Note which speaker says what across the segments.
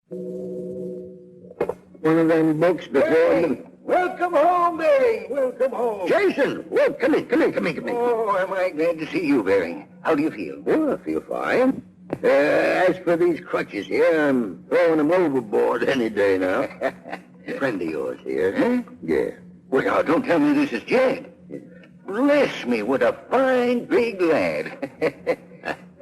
Speaker 1: One of them books before them.
Speaker 2: Welcome home, Bering. Welcome home.
Speaker 1: Jason! Well, come in.
Speaker 2: Oh, am I glad to see you, Bering. How do you feel?
Speaker 1: Well, I feel fine. As for these crutches here, I'm throwing them overboard any day now. A friend of yours here, huh? Yeah.
Speaker 2: Well, now, don't tell me this is Jed. Bless me, what a fine, big lad.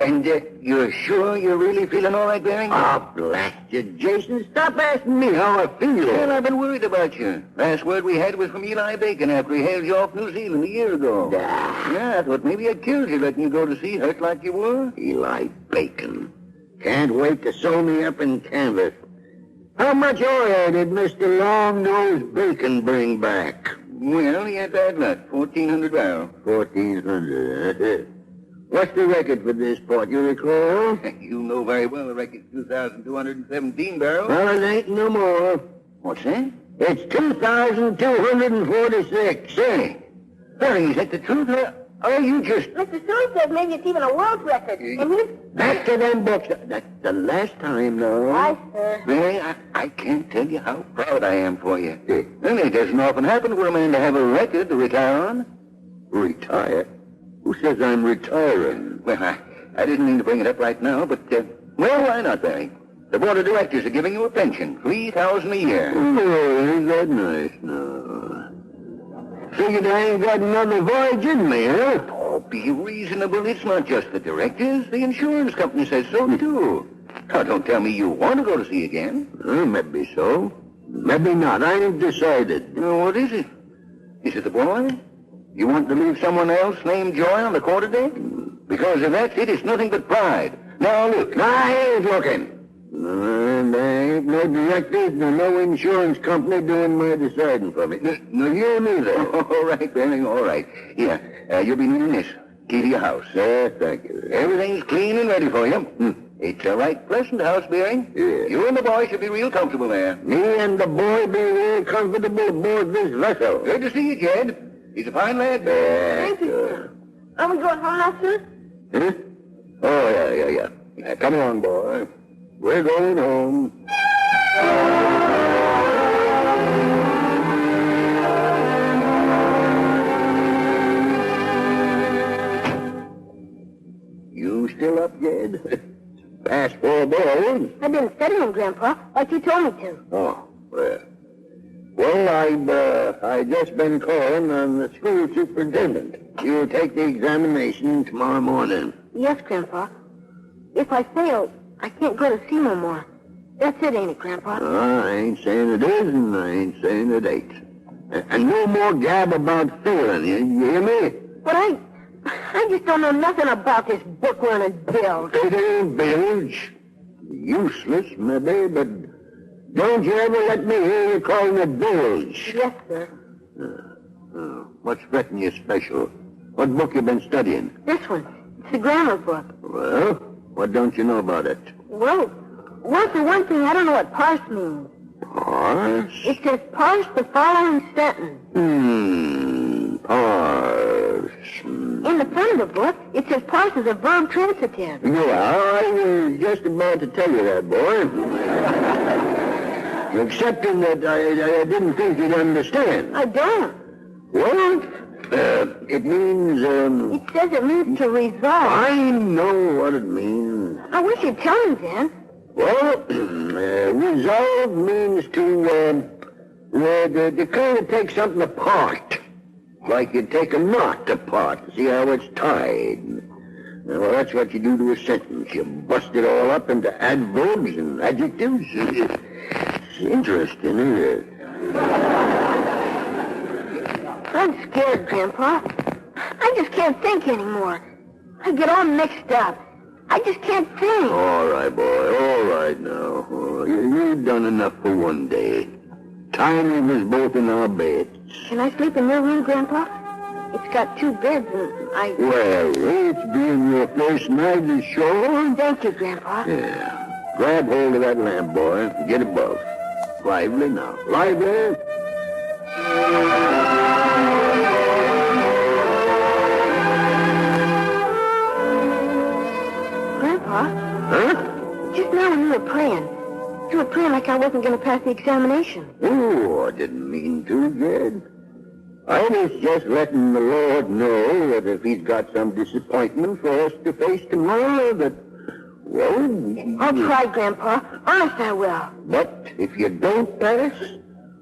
Speaker 2: And you're sure you're really feeling all right, Bering?
Speaker 1: Oh, blast you, Jason. Stop asking me how I feel.
Speaker 2: Well, I've been worried about you. Last word we had was from Eli Bacon after he hailed you off New Zealand a year ago. Yeah, I thought maybe I'd killed you letting you go to sea hurt like you were.
Speaker 1: Eli Bacon. Can't wait to sew me up in canvas. How much oil did Mr. Long-Nosed Bacon bring back?
Speaker 2: Well, he had bad luck. 1,400 barrels.
Speaker 1: 1,400. What's the record for this port, you recall?
Speaker 2: You know very well the record's 2,217 barrels.
Speaker 1: Well, it ain't no more.
Speaker 2: What's that?
Speaker 1: It's 2,246.
Speaker 2: Say, Bering, is that the truth? Or you just...
Speaker 3: Mr. Stewart says maybe it's even a world record.
Speaker 1: Back to them books. That's the last time, though.
Speaker 3: Aye, sir.
Speaker 2: Bering, I can't tell you how proud I am for you. And it doesn't often happen for a man to have a record to retire on.
Speaker 1: Retire? Who says I'm retiring?
Speaker 2: Well, I didn't mean to bring it up right now, but, well, why not, Bering? The board of directors are giving you a pension, $3,000 a year.
Speaker 1: Oh, ain't that nice, no. Figured I ain't got another voyage in me, huh?
Speaker 2: Oh, be reasonable. It's not just the directors. The insurance company says so, too. Now, don't tell me you want to go to sea again.
Speaker 1: Maybe so. Maybe not. I ain't decided.
Speaker 2: What is it? Is it the boy? You want to leave someone else named Joy on the quarterdeck? Because if that's it, it's nothing but pride. Now, look.
Speaker 1: I ain't looking. And there ain't no directors nor no insurance company doing my deciding for me. No, you neither.
Speaker 2: All right, Bering, all right. Here, you'll be needing this. Key to your house.
Speaker 1: Thank you.
Speaker 2: Everything's clean and ready for you. It's a right pleasant house, Bering.
Speaker 1: Yeah.
Speaker 2: You and the boy should be real comfortable there.
Speaker 1: Me and the boy be real comfortable aboard this vessel.
Speaker 2: Good to see you, Jed. He's a fine lad.
Speaker 3: Thank you, sir. Are we going home now, sir?
Speaker 1: Huh? Oh, yeah. Come on, boy. We're going home. You still up, Jed? Past 4 balls.
Speaker 3: I've been studying, Grandpa, like you told me to.
Speaker 1: Oh, well. Well, I've just been calling on the school superintendent. You'll take the examination tomorrow morning.
Speaker 3: Yes, Grandpa. If I fail, I can't go to sea no more. That's it, ain't it, Grandpa?
Speaker 1: I ain't saying it is, and I ain't saying it ain't. And no more gab about failing, you hear me?
Speaker 3: But I just don't know nothing about this book-learned bilge.
Speaker 1: It ain't bilge. Useless, maybe, but don't you ever let me hear you calling it bilge.
Speaker 3: Yes, sir.
Speaker 1: What's fretting you special? What book you been studying?
Speaker 3: This one. It's the grammar book.
Speaker 1: Well, what don't you know about it?
Speaker 3: Well, for one thing, I don't know what parse means.
Speaker 1: Parse?
Speaker 3: It says parse the following sentence.
Speaker 1: Parse.
Speaker 3: In the front of the book, it says parse is a verb transitive.
Speaker 1: Yeah, I was just about to tell you that, boy. Excepting that I didn't think you'd understand.
Speaker 3: I don't.
Speaker 1: What? It means,
Speaker 3: It says it means to resolve.
Speaker 1: I know what it means.
Speaker 3: I wish you'd tell me, then.
Speaker 1: Well, resolve means to kind of take something apart. Like you take a knot apart, see how it's tied. Well, that's what you do to a sentence. You bust it all up into adverbs and adjectives. It's interesting, isn't it?
Speaker 3: I'm scared, Grandpa. I just can't think anymore. I get all mixed up. I just can't think.
Speaker 1: All right, boy. All right now. Oh, you've done enough for one day. Time leave us both in our beds.
Speaker 3: Can I sleep in your room, Grandpa? It's got 2 beds and
Speaker 1: Well, it's being your first night ashore.
Speaker 3: Thank you, Grandpa.
Speaker 1: Yeah. Grab hold of that lamp, boy. Get above. Lively now. Lively.
Speaker 3: Grandpa?
Speaker 1: Huh?
Speaker 3: Just now when you were praying, were praying like I wasn't going to pass the examination.
Speaker 1: Oh, I didn't mean to, Jed. I was just letting the Lord know that if he's got some disappointment for us to face tomorrow, that, well...
Speaker 3: I'll try, Grandpa. Honest, I will.
Speaker 1: But if you don't pass,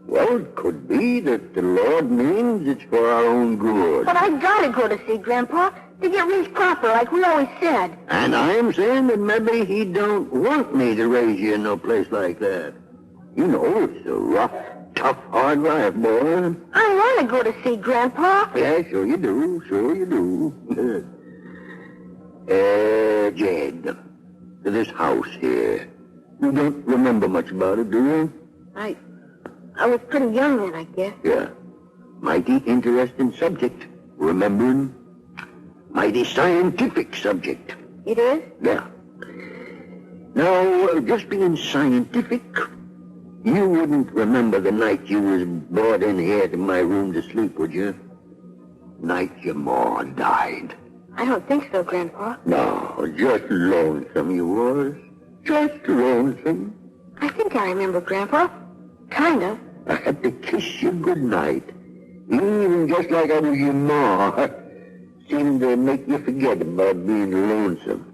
Speaker 1: well, it could be that the Lord means it's for our own good.
Speaker 3: But I gotta go to sea, Grandpa, to get raised proper, like we always said.
Speaker 1: And I'm saying that maybe he don't want me to raise you in no place like that. You know, it's a rough, tough, hard life, boy.
Speaker 3: I want to go to sea, Grandpa.
Speaker 1: Yeah, sure you do. Sure you do. Jed, this house here. You don't remember much about it, do you?
Speaker 3: I was pretty young then, I guess.
Speaker 1: Yeah. Mighty interesting subject. Remembering. Mighty scientific subject.
Speaker 3: It is?
Speaker 1: Yeah. Now, just being scientific, you wouldn't remember the night you was brought in here to my room to sleep, would you? Night your ma died.
Speaker 3: I don't think so, Grandpa.
Speaker 1: No, just lonesome you was. Just lonesome.
Speaker 3: I think I remember, Grandpa. Kind of.
Speaker 1: I had to kiss you goodnight. Even just like I was your ma. Seemed to make you forget about being lonesome.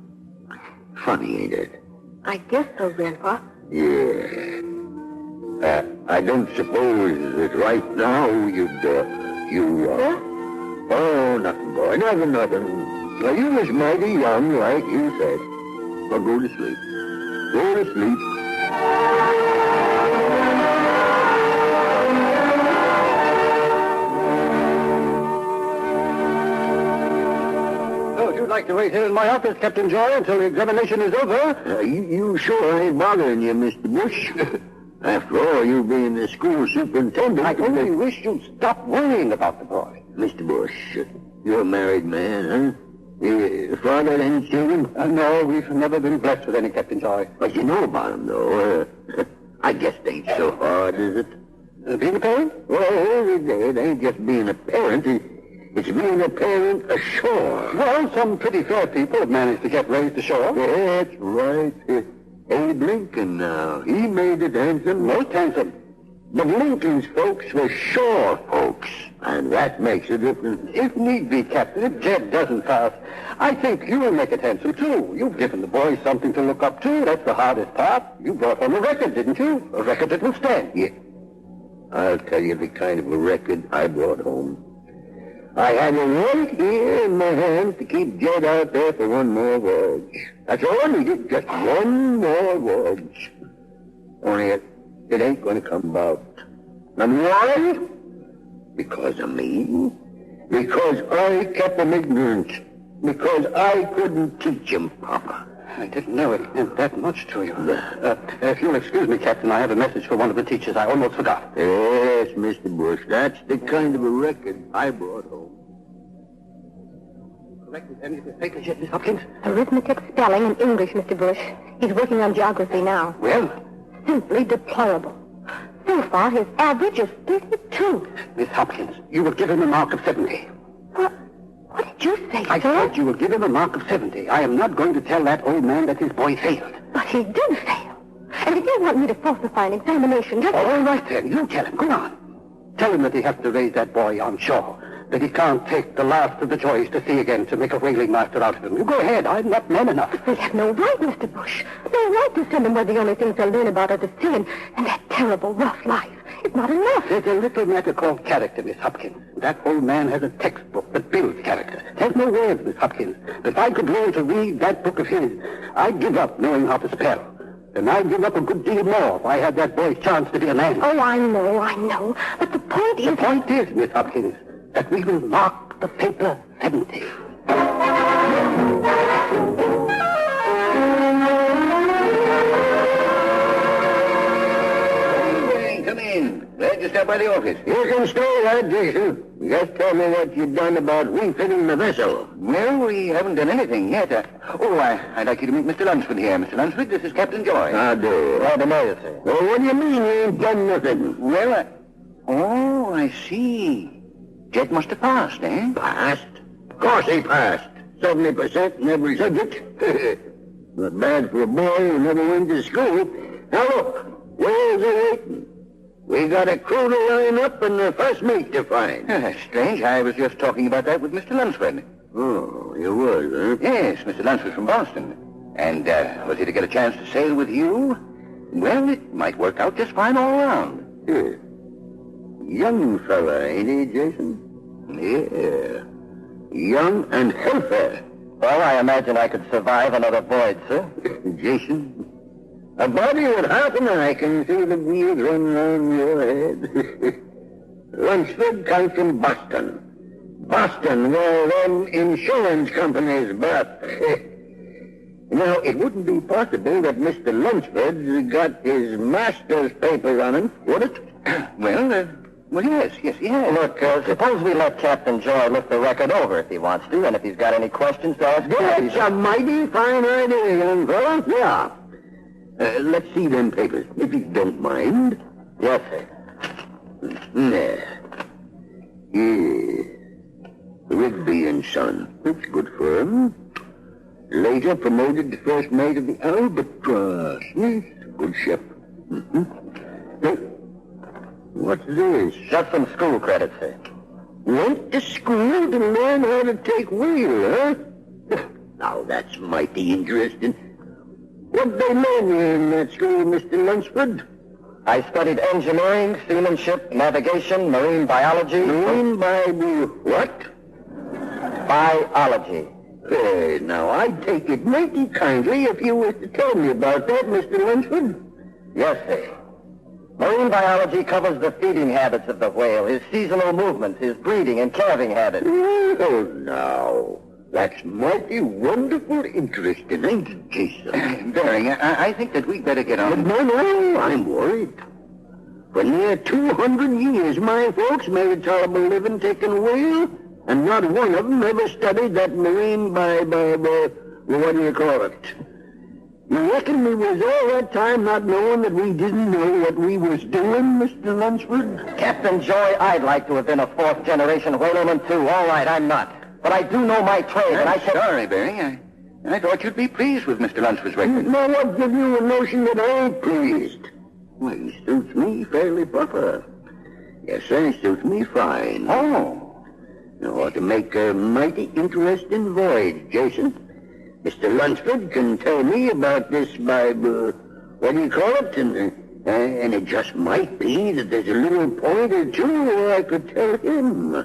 Speaker 1: Funny, ain't it?
Speaker 3: I guess so, Grandpa.
Speaker 1: Yeah. I don't suppose that right now you...
Speaker 3: Huh?
Speaker 1: Oh, nothing, boy. Nothing. Well, you was mighty young, like you said. Well, go to sleep. Go to sleep.
Speaker 2: So, if you'd like to wait here in my office, Captain Joy, until the examination is over...
Speaker 1: You sure ain't bothering you, Mr. Bush. After all, you being the school superintendent...
Speaker 2: I only wish you'd stop worrying about the boy.
Speaker 1: Mr. Bush, you're a married man, huh? Your father had any children?
Speaker 2: No, we've never been blessed with any, Captain Joy.
Speaker 1: But you know about them, though. I guess it ain't so hard, is it?
Speaker 2: Being a parent?
Speaker 1: Well, it ain't just being a parent. It's being a parent ashore.
Speaker 2: Well, some pretty fair people have managed to get raised ashore.
Speaker 1: That's right. Abe Lincoln now. He made it handsome.
Speaker 2: Most handsome.
Speaker 1: But Lincoln's folks were shore folks. And that makes a difference.
Speaker 2: If need be, Captain, if Jed doesn't pass, I think you'll make it handsome, too. You've given the boys something to look up to. That's the hardest part. You brought home a record, didn't you? A record that will stand.
Speaker 1: Yeah. I'll tell you the kind of a record I brought home. I had it right here in my hands to keep Jed out there for one more voyage. That's all I needed, just one more voyage. Only it ain't going to come about. And why? Because of me. Because I kept him ignorant. Because I couldn't teach him proper.
Speaker 2: I didn't know it meant that much to you. If you'll excuse me, Captain, I have a message for one of the teachers. I almost forgot.
Speaker 1: Yes, Mr. Bush, that's the kind of a record I brought home.
Speaker 2: Corrected any of his papers yet, Miss Hopkins?
Speaker 3: Arithmetic, spelling, and English, Mr. Bush. He's working on geography now.
Speaker 2: Well?
Speaker 3: Simply deplorable. So far, his average is 32.
Speaker 2: Miss Hopkins, you will give him a mark of 70.
Speaker 3: What did you say,
Speaker 2: I
Speaker 3: sir?
Speaker 2: said you will give him a mark of 70. I am not going to tell that old man that his boy failed.
Speaker 3: But he did fail. And if you want me to falsify an examination, just...
Speaker 2: All right, then. You tell him. Go on. Tell him that he has to raise that boy on shore. That he can't take the last of the joys to sea again to make a whaling master out of him. You go ahead. I'm not man enough.
Speaker 3: We have no right, Mr. Bush. No right to send him where the only things they'll learn about are the sea and that terrible rough life. It's not enough.
Speaker 2: There's a little matter called character, Miss Hopkins. That old man has a textbook that builds character. There's no words, Miss Hopkins. If I could learn to read that book of his, I'd give up knowing how to spell. And I'd give up a good deal more if I had that boy's chance to be a man.
Speaker 3: Oh, I know. But the point is...
Speaker 2: The point is, Miss Hopkins, that we will mark the paper 70.
Speaker 1: Come in. Glad you stopped by the office. You can stay, lad, Jason. Just tell me what you've done about refitting the vessel.
Speaker 2: Well, we haven't done anything yet. I'd like you to meet Mr. Lunsford here. Mr. Lunsford, this is Captain Joy.
Speaker 1: I do.
Speaker 2: Rather know, sir.
Speaker 1: Well, what do you mean you ain't done nothing?
Speaker 2: Well, I see. Jed must have passed, eh?
Speaker 1: Passed? Of course he passed. 70% in every subject. Not bad for a boy who never went to school. Now look, where's the waiting? We got a crew to line up and the first mate to find.
Speaker 2: That's strange. I was just talking about that with Mr. Lunsford.
Speaker 1: Oh, you was, huh?
Speaker 2: Yes, Mr. Lunsford's from Boston. And was he to get a chance to sail with you? Well, it might work out just fine all around.
Speaker 1: Yeah. Young fella, ain't he, Jason? Yeah. Young and healthy.
Speaker 2: Well, I imagine I could survive another voyage, sir.
Speaker 1: Jason, a body with half an eye can see the wheels run round your head. Lunsford comes from Boston. Boston, where them insurance companies but now, it wouldn't be possible that Mr. Lunsford's got his master's papers on him, would it?
Speaker 2: Well, yes, he has.
Speaker 4: Look, suppose we let Captain Joy look the record over if he wants to, and if he's got any questions to ask...
Speaker 1: That's a mighty fine idea, young fella. Yeah. Let's see them papers, if you don't mind.
Speaker 4: Yes, sir.
Speaker 1: There. Yeah. Rigby and Son. That's good for him. Later promoted to first mate of the Albatross. Yes, good ship. Mm-hmm. Hey, what's this?
Speaker 4: Just some school credits, sir.
Speaker 1: Went to school to learn how to take wheel, huh? Now, that's mighty interesting. What'd they learn you in that school, Mr. Lunsford?
Speaker 4: I studied engineering, seamanship, navigation, marine biology.
Speaker 1: Marine what?
Speaker 4: Biology.
Speaker 1: Now, I'd take it mighty kindly if you was to tell me about that, Mr. Lunsford.
Speaker 4: Yes, sir. Marine biology covers the feeding habits of the whale, his seasonal movements, his breeding and calving habits.
Speaker 1: Oh, now, that's mighty wonderful interesting, ain't it, Jason?
Speaker 2: Bering, I think that we'd better get on.
Speaker 1: But no, I'm worried. For near 200 years, my folks made a tolerable living taking whale, and not one of them ever studied that marine what do you call it? You reckon we was all that time not knowing that we didn't know what we was doing, Mr. Lunsford?
Speaker 4: Captain Joy, I'd like to have been a fourth-generation whaleman, too. All right, I'm not. But I do know my trade, and I can...
Speaker 2: Sorry, Bering. I thought you'd be pleased with Mr. Lunsford's record.
Speaker 1: Now, what gives you a notion that I ain't pleased? Well, he suits me fairly proper. Yes, sir, he suits me fine.
Speaker 2: Oh.
Speaker 1: Now, ought to make a mighty interesting voyage, Jason. Mr. Lunsford can tell me about this what do you call it? And it just might be that there's a little point or two where I could tell him.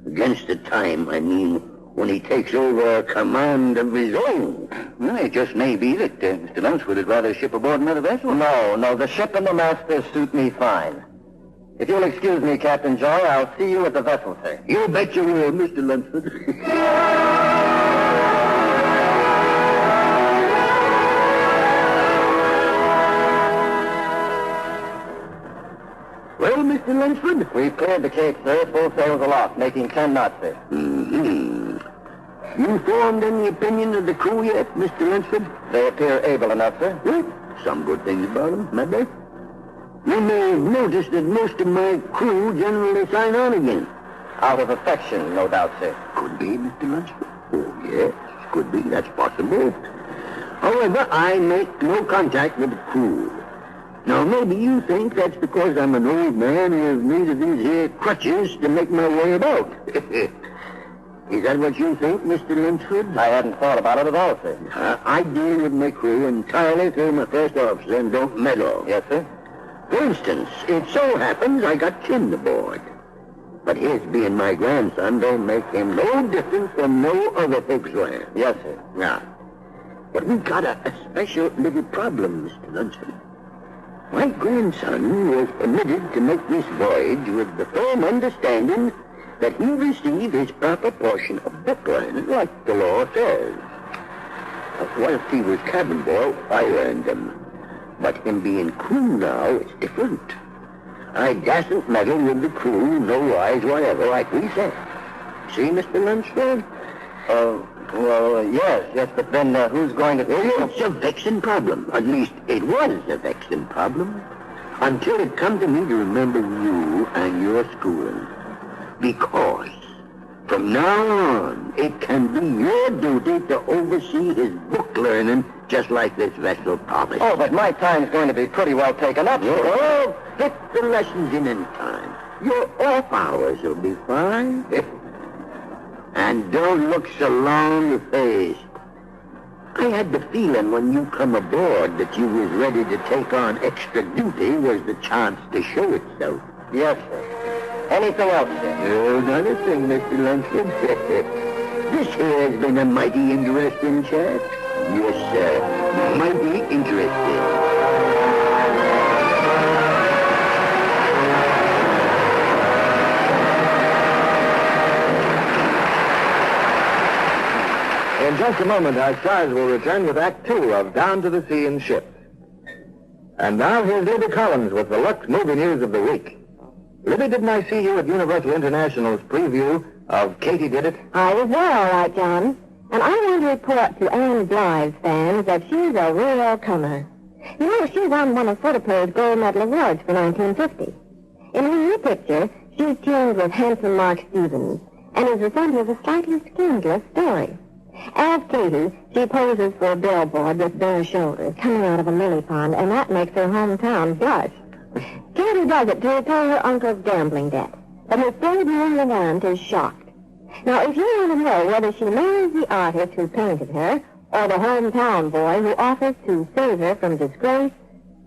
Speaker 1: Against the time, I mean, when he takes over command of his own.
Speaker 2: Well, it just may be that Mr. Lunsford would rather ship aboard another vessel.
Speaker 4: No, the ship and the master suit me fine. If you'll excuse me, Captain Joy, I'll see you at the vessel, sir.
Speaker 1: You bet you will, Mr. Lunsford. Well, Mr. Lunsford?
Speaker 4: We've cleared the Cape, sir. Full sails aloft, making 10 knots, sir.
Speaker 1: Mm-hmm. You formed any opinion of the crew yet, Mr. Lunsford?
Speaker 4: They appear able enough, sir.
Speaker 1: Well, some good things about them, maybe. You may have noticed that most of my crew generally sign on again.
Speaker 4: Out of affection, no doubt, sir.
Speaker 1: Could be, Mr. Lunsford. Oh, yes, could be. That's possible. However, I make no contact with the crew. Now, maybe you think that's because I'm an old man with need of these here crutches to make my way about. Is that what you think, Mr. Lunsford?
Speaker 4: I hadn't thought about it at all, sir.
Speaker 1: I deal with my crew entirely through my first officer and don't meddle.
Speaker 4: Yes, sir.
Speaker 1: For instance, it so happens I got Tim aboard. But his being my grandson don't make him no different from no other folks around.
Speaker 4: Yes, sir.
Speaker 1: Now, but we got a special little problem, Mr. Lunsford. My grandson was permitted to make this voyage with the firm understanding that he receive his proper portion of booklearning, like the law says. Whilst he was cabin boy, I earned them. But him being crew now, it's different. I dasn't meddle with the crew, no wise whatever, like we said. See, Mr. Lunsford?
Speaker 4: Yes, but then who's going to...
Speaker 1: Well, it's a vexing problem. At least, it was a vexing problem. Until it come to me to remember you and your schooling. Because From now on, it can be your duty to oversee his book learning just like this vessel promised.
Speaker 4: Oh, but my time's going to be pretty well taken up.
Speaker 1: Oh, fit the lessons in time. Your off hours will be fine. And don't look so long-faced. I had the feeling when you come aboard that you was ready to take on extra duty was the chance to show itself.
Speaker 4: Yes, sir. Anything else, sir?
Speaker 1: Another thing, Mr. Lunsford. This here has been a mighty interesting chat. Yes, sir. Mighty interesting.
Speaker 5: In just a moment, our stars will return with Act 2 of Down to the Sea in Ships. And now here's Libby Collins with the Lux Movie News of the Week. Libby, didn't I see you at Universal International's preview of Katie Did It?
Speaker 6: I was there, all right, John. And I want to report to Anne Blythe's fans that she's a real comer. You know, she won one of Photoplay's gold medal awards for 1950. In her new picture, she's teamed with handsome Mark Stevens and is the center of a slightly scandalous story. As Katie, she poses for a billboard with bare shoulders coming out of a lily pond, and that makes her hometown blush. Katie does it to repay her uncle's gambling debt, but her third young aunt is shocked. Now, if you want to know whether she marries the artist who painted her or the hometown boy who offers to save her from disgrace,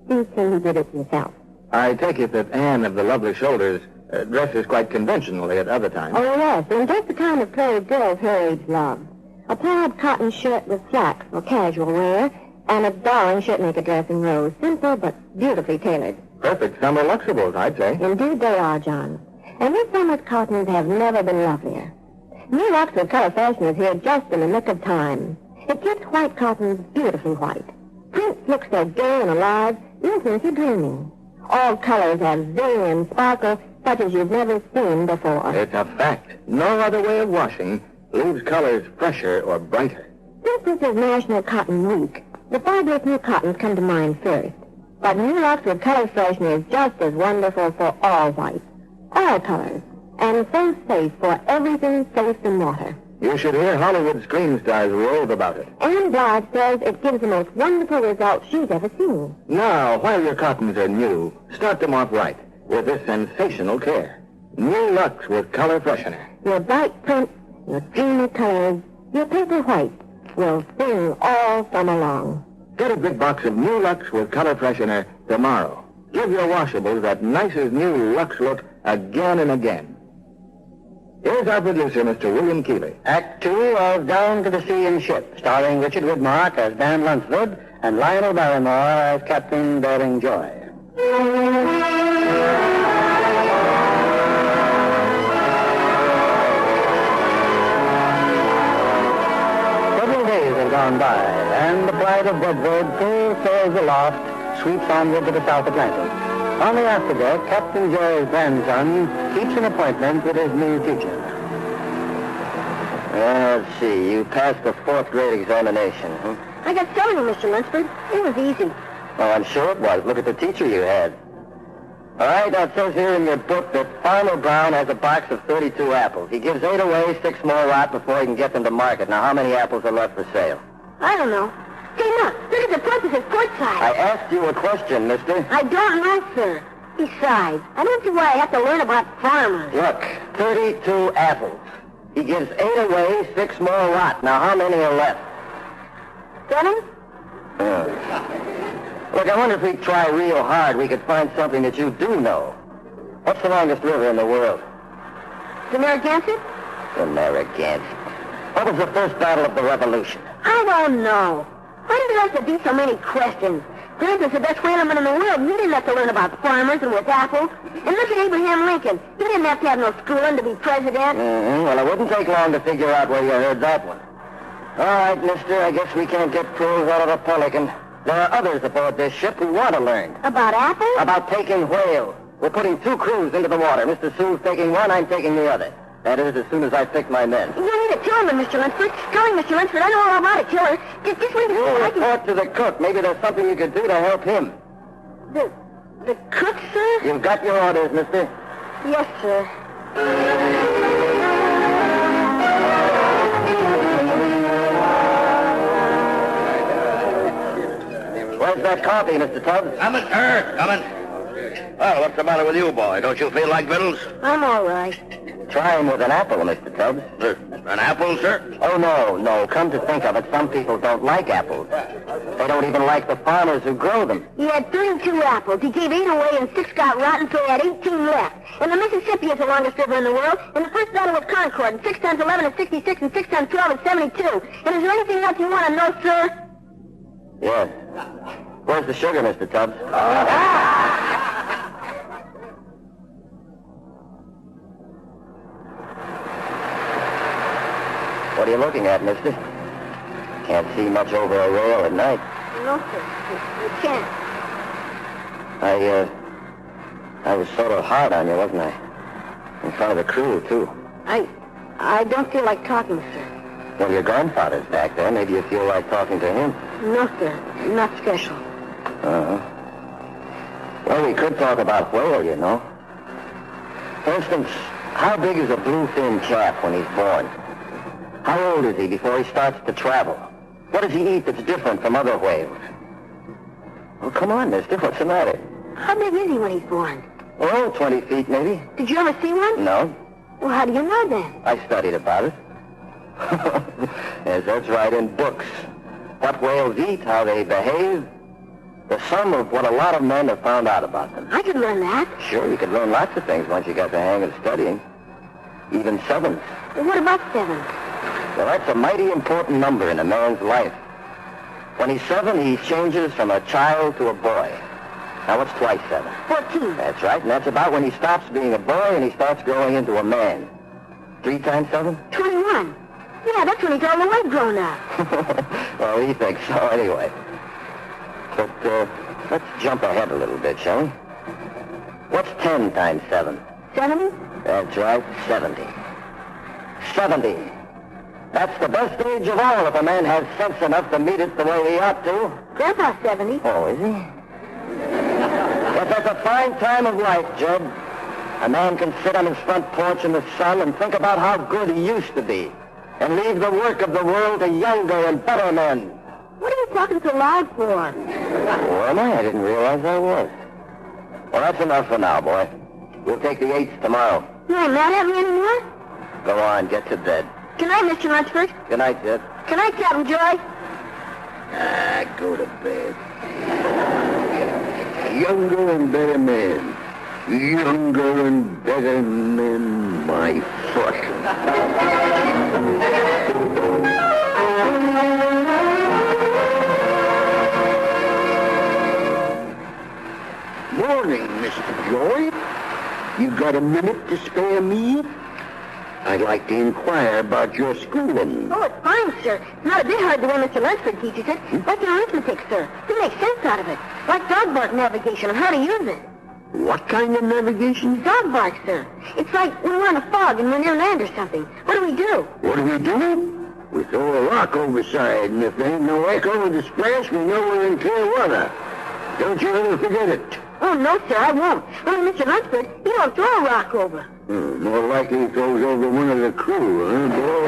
Speaker 6: see Katie Did It yourself.
Speaker 5: I take it that Anne of the Lovely Shoulders dresses quite conventionally at other times.
Speaker 6: Oh, yes, and just the kind of clothes girls her age love. A plaid cotton shirt with slacks for casual wear, and a darling shirtmaker dress in rose. Simple but beautifully tailored.
Speaker 5: Perfect summer luxables, I'd say.
Speaker 6: Indeed they are, John. And this summer's cottons have never been lovelier. New Lux with Color Fashion is here just in the nick of time. It keeps white cottons beautifully white. Prints look so gay and alive, you'll think you're dreaming. All colors have zing and sparkle such as you've never seen before.
Speaker 5: It's a fact. No other way of washing leaves colors fresher or brighter.
Speaker 6: Since this is National Cotton Week, the fabulous new cottons come to mind first. But New Lux with Color Fashion is just as wonderful for all whites, all colors, and so safe for everything safe in water.
Speaker 5: You should hear Hollywood screen stars rave about it.
Speaker 6: Anne Blythe says it gives the most wonderful results she's ever seen.
Speaker 5: Now, while your cottons are new, start them off right with this sensational care. New Lux with Color Freshener.
Speaker 6: Your bright prints, your dreamy colors, your paper white will sing all summer long.
Speaker 5: Get a big box of New Lux with Color Freshener tomorrow. Give your washables that nicest new Lux look again and again. Here's our producer, Mr. William Keeley.
Speaker 2: Act 2 of Down to the Sea in Ships, starring Richard Widmark as Dan Lunsford and Lionel Barrymore as Captain Bering Joy. Several days have gone by, and the flight of Bedford, full sails aloft, sweeps onward to the South Atlantic. On the afterdeck, Captain Joy's grandson keeps an appointment with his new teacher.
Speaker 4: Let's see. You passed the 4th grade examination, huh?
Speaker 3: I got 70, Mr. Lunsford. It was easy.
Speaker 4: Oh, I'm sure it was. Look at the teacher you had. All right, now it says here in your book that Farmer Brown has a box of 32 apples. He gives 8 away, 6 more rot before he can get them to market. Now, how many apples are left for sale?
Speaker 3: I don't know. Hey, look at the front. It says port side.
Speaker 4: I asked you a question, mister.
Speaker 3: I don't know, sir. Besides, I don't see why I have to learn about farmers.
Speaker 4: Look, 32 apples. He gives 8 away, 6 more rot. Now, how many are left?
Speaker 3: 7?
Speaker 4: Look, I wonder if we try real hard, we could find something that you do know. What's the longest river in the world?
Speaker 3: The Narragansett?
Speaker 4: The Narragansett. What was the first battle of the Revolution?
Speaker 3: I don't know. Why do there have to be so many questions? Grandpa's the best whaleman in the world. He didn't have to learn about farmers and with apples. And look at Abraham Lincoln. He didn't have to have no schooling to be president.
Speaker 4: Well, it wouldn't take long to figure out where you heard that one. All right, mister, I guess we can't get pros out of a pelican. There are others aboard this ship who want to learn.
Speaker 3: About apples?
Speaker 4: About taking whales. We're putting 2 crews into the water. Mr. Sewell's taking one, I'm taking the other. That is, as soon as I pick my men.
Speaker 3: You need a tiller, Mr. Lunsford. Tell me, Mr. Lunsford, I know all about a tiller. Just leave it
Speaker 4: You
Speaker 3: here.
Speaker 4: report to the cook. Maybe there's something you could do to help him.
Speaker 3: The cook, sir?
Speaker 4: You've got your orders, mister.
Speaker 3: Yes, sir.
Speaker 4: Where's that coffee, Mr. Tubbs?
Speaker 1: Coming, sir, coming. Well, what's the matter with you, boy? Don't you feel like victuals?
Speaker 3: I'm all right.
Speaker 4: Try him with an apple, Mr. Tubbs.
Speaker 1: An apple, sir?
Speaker 4: Oh, no. Come to think of it, some people don't like apples. They don't even like the farmers who grow them.
Speaker 3: He had 32 apples. He gave 8 away and 6 got rotten, so he had 18 left. And the Mississippi is the longest river in the world. And the first battle was Concord. And 6 times 11 is 66, and 6 times 12 is 72. And is there anything else you want to know, sir?
Speaker 4: Yes. Where's the sugar, Mr. Tubbs? What are you looking at, mister? Can't see much over a rail at night.
Speaker 3: No, sir. You can't.
Speaker 4: I was sort of hard on you, wasn't I? In front of the crew, too.
Speaker 3: I don't feel like talking, sir.
Speaker 4: Well, your grandfather's back there. Maybe you feel like talking to him.
Speaker 3: No, sir. Not special.
Speaker 4: Uh-huh. Well, we could talk about whale, you know. For instance, how big is a bluefin calf when he's born? How old is he before he starts to travel? What does he eat that's different from other whales? Oh, come on, mister. What's the matter?
Speaker 3: How big is he when he's born?
Speaker 4: Oh, 20 feet, maybe.
Speaker 3: Did you ever see one?
Speaker 4: No.
Speaker 3: Well, how do you know then?
Speaker 4: I studied about it. Yes, that's right, in books. What whales eat, how they behave, the sum of what a lot of men have found out about them.
Speaker 3: I could learn that.
Speaker 4: Sure, you could learn lots of things once you got the hang of studying. Even sevens.
Speaker 3: Well, what about 7?
Speaker 4: Well, that's a mighty important number in a man's life. When he's 7, he changes from a child to a boy. Now, what's twice 7?
Speaker 3: 14.
Speaker 4: That's right, and that's about when he stops being a boy and he starts growing into a man. 3 times 7?
Speaker 3: 21. Yeah, that's when he's all the way grown up.
Speaker 4: Well, he thinks so anyway. But, let's jump ahead a little bit, shall we? What's 10 times 7?
Speaker 3: 70?
Speaker 4: That's right, 70. 70. That's the best age of all if a man has sense enough to meet it the way he ought to.
Speaker 3: Grandpa's 70.
Speaker 4: Oh, is he? But that's a fine time of life, Jed. A man can sit on his front porch in the sun and think about how good he used to be and leave the work of the world to younger and better men.
Speaker 3: What are you talking so loud for?
Speaker 4: Oh, am I? I didn't realize I was. Well, that's enough for now, boy. We'll take the 8s tomorrow.
Speaker 3: You ain't mad at me anymore?
Speaker 4: Go on, get to bed.
Speaker 3: Good night, Mr. Lunsford.
Speaker 4: Good night, Jed.
Speaker 3: Good night, Captain Joy.
Speaker 1: Go to bed. Younger and better men. Younger and better men, my foot. Morning, Mr. Joy. You got a minute to spare me? I'd like to inquire about your schooling.
Speaker 3: Oh, it's fine, sir. It's not a bit hard the way Mr. Lunsford teaches it. Like an arithmetic, sir. He makes sense out of it. Like dog bark navigation and how to use it.
Speaker 1: What kind of navigation?
Speaker 3: Dog bark, sir. It's like when we're in a fog and we're near land or something. What do we do?
Speaker 1: What do? We throw a rock overside, and if there ain't no echo of the splash, we know we're in clear water. Don't you ever forget it.
Speaker 3: Oh, no, sir, I won't. Only Mr. Lunsford, he don't throw a rock over.
Speaker 1: More likely he throws over one of the crew, huh, boy?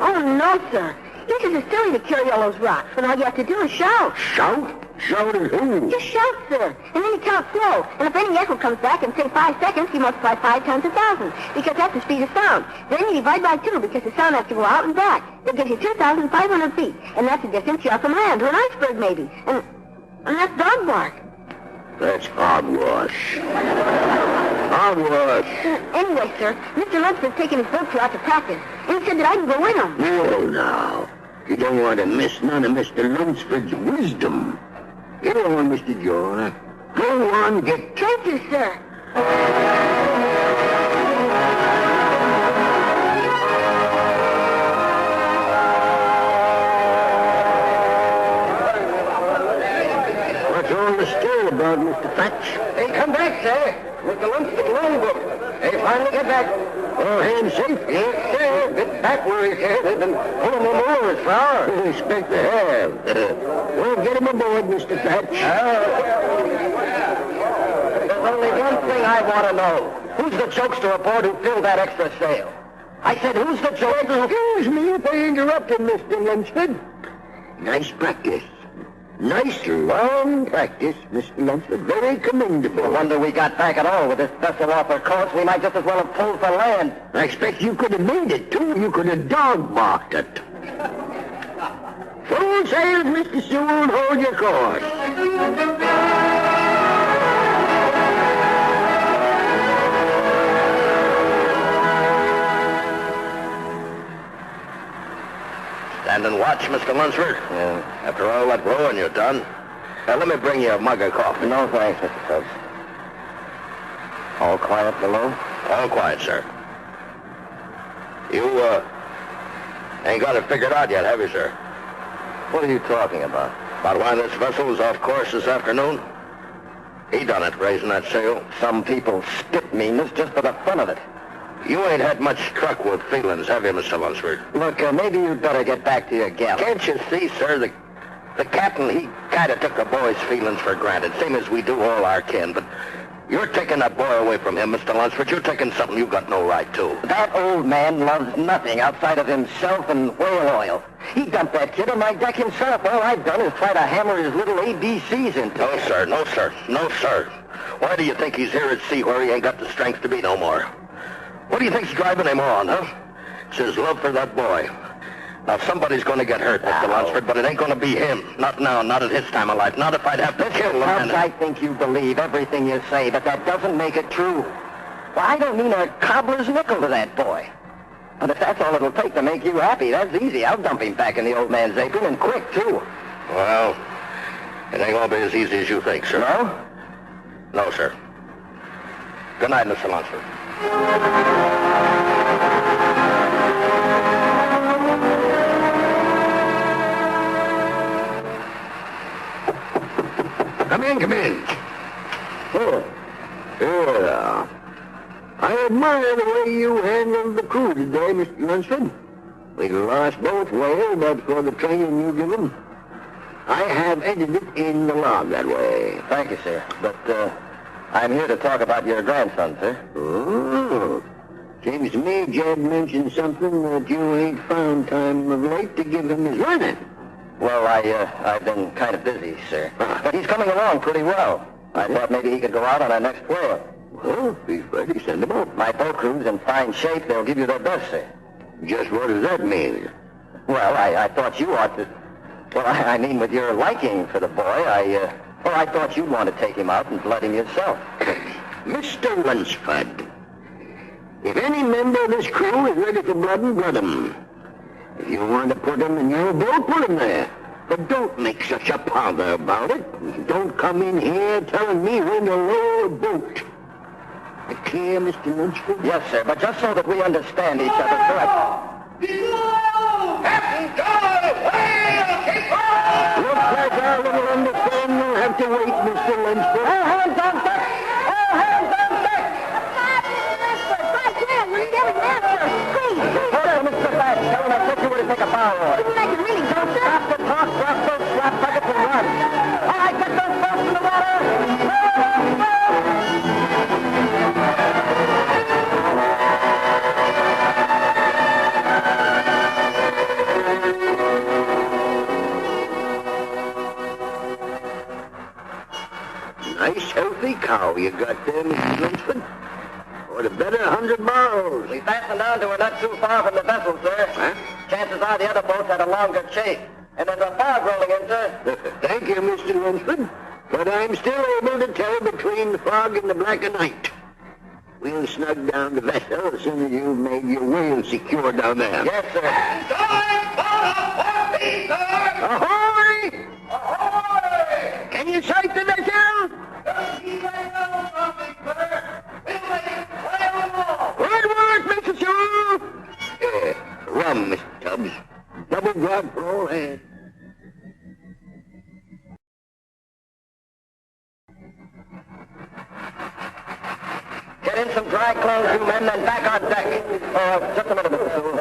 Speaker 3: Oh, no, sir. He says it's silly to carry all those rocks when all you have to do is shout.
Speaker 1: Shout? Shout at who?
Speaker 3: Just shout, sir. And then you count slow. And if any echo comes back in, say, 5 seconds, you multiply 5 times 1,000, because that's the speed of sound. Then you divide by 2, because the sound has to go out and back. That gives you 2,500 feet. And that's the distance you are from land, or an iceberg, maybe. And that's dog bark.
Speaker 1: That's hogwash. Hogwash.
Speaker 3: Anyway, sir, Mr. Lunsford's taking his boat crew out to practice. And he said that I can go with him.
Speaker 1: No, now. You don't want to miss none of Mr. Lunsford's wisdom. Get on, Mr. Joy. Go on, get...
Speaker 3: Thank you, sir.
Speaker 1: What's all the stir about, Mr. Thatch?
Speaker 2: They come back, sir. With the Lunsford longboat. They finally get back.
Speaker 1: All hands safe?
Speaker 2: Yes, sir. Bit backwards, sir. They've been pulling them oars for hours.
Speaker 1: I expect they have. Well, get him aboard, Mr. Thatch.
Speaker 4: There's only one thing I want to know. Who's the jokester aboard who filled that extra sail? I said, who's the jokester?
Speaker 1: Excuse me if I interrupted, Mr. Lunsford. Nice practice. Nice long practice, Mr. Lunsford. Very commendable.
Speaker 4: No wonder we got back at all. With this vessel off her course, we might just as well have pulled for land.
Speaker 1: I expect you could have made it, too. You could have dog-marked it. Full sails, Mr. Sewell. Hold your course.
Speaker 5: Stand and watch, Mr. Lunsford.
Speaker 4: Yeah.
Speaker 5: After all that rowing you've done. Let me bring you a mug of coffee.
Speaker 4: No, thanks, Mr. Tubbs. All quiet below?
Speaker 5: All quiet, sir. You, ain't got it figured out yet, have you, sir?
Speaker 4: What are you talking about?
Speaker 5: About why this vessel was off course this afternoon? He done it, raising that sail.
Speaker 4: Some people spit meanness just for the fun of it.
Speaker 5: You ain't had much truck with feelings, have you, Mr. Lunsford?
Speaker 4: Look, maybe you'd better get back to your gal.
Speaker 5: Can't you see, sir, the captain, he kind of took the boy's feelings for granted, same as we do all our kin, but you're taking that boy away from him, Mr. Lunsford. You're taking something you've got no right to.
Speaker 4: That old man loves nothing outside of himself and whale oil. He dumped that kid on my deck himself. All I've done is try to hammer his little ABCs into
Speaker 5: No, sir, no, sir, no, sir. Why do you think he's here at sea where he ain't got the strength to be no more? What do you think's driving him on, huh? It's his love for that boy. Now, somebody's going to get hurt, Mr. Lunsford, but it ain't going to be him. Not now, not at his time of life. Not if I'd have to kill him.
Speaker 4: I think you believe everything you say, but that doesn't make it true. Well, I don't mean a cobbler's nickel to that boy. But if that's all it'll take to make you happy, that's easy. I'll dump him back in the old man's apron, and quick, too.
Speaker 5: Well, it ain't going to be as easy as you think, sir.
Speaker 4: No?
Speaker 5: No, sir. Good night, Mr. Lunsford.
Speaker 1: Come in, come in. Oh, yeah. I admire the way you handled the crew today, Mr. Lunsford. We lost both whales, but for the training you give them, I have entered it in the log that way.
Speaker 4: Thank you, sir. But, I'm here to talk about your grandson, sir.
Speaker 1: Oh. Seems to me Jed mentioned something that you ain't found time of late to give him his learning.
Speaker 4: Well, I've been kind of busy, sir. But he's coming along pretty well. I thought maybe he could go out on our next whale.
Speaker 1: Well, if he's ready, send him out.
Speaker 4: My boat crew's in fine shape. They'll give you their best, sir.
Speaker 1: Just what does that mean?
Speaker 4: Well, I thought you ought to... Well, I mean, with your liking for the boy, I thought you'd want to take him out and blood him yourself.
Speaker 1: Mr. Lunsford, if any member of this crew is ready for blood him. If you want to put him in your boat, put him there. But don't make such a pother about it. Don't come in here telling me when to lower a boat. Clear, Mr. Lunsford?
Speaker 4: Yes, sir, but just so that we understand each other,
Speaker 5: Captain Joy!
Speaker 1: Looks like our little understanding will have to wait, Mr. Lunsford.
Speaker 3: All hands on deck! All hands on deck! Right there! You'll never master! Please!
Speaker 4: Mr. Bass, tell him I took you where to take a bow oar.
Speaker 3: Isn't that really go, sir?
Speaker 4: Stop the talk, drop those slap buckets and run. All right, get those boats in the water!
Speaker 1: Nice, healthy cow you got there, Mr. Lunsford. Or the better 100 barrels.
Speaker 4: We fastened down to her not too far from the vessel, sir.
Speaker 1: Huh?
Speaker 4: Chances are the other boats had a longer chase. And there's a fog rolling in, sir.
Speaker 1: Thank you, Mr. Lunsford. But I'm still able to tell between the fog and the black of night. We'll snug down the vessel as soon as you've made your whale secure down there.
Speaker 4: Yes, sir.
Speaker 1: Ahoy! Ahoy! Can you sight the vessel? Good work, Mr. Sewell. Rum, Mr. Tubbs. Double grog for all hands.
Speaker 4: Get in some dry clothes, you men, then back on deck. Just a minute, Mr. Sewell.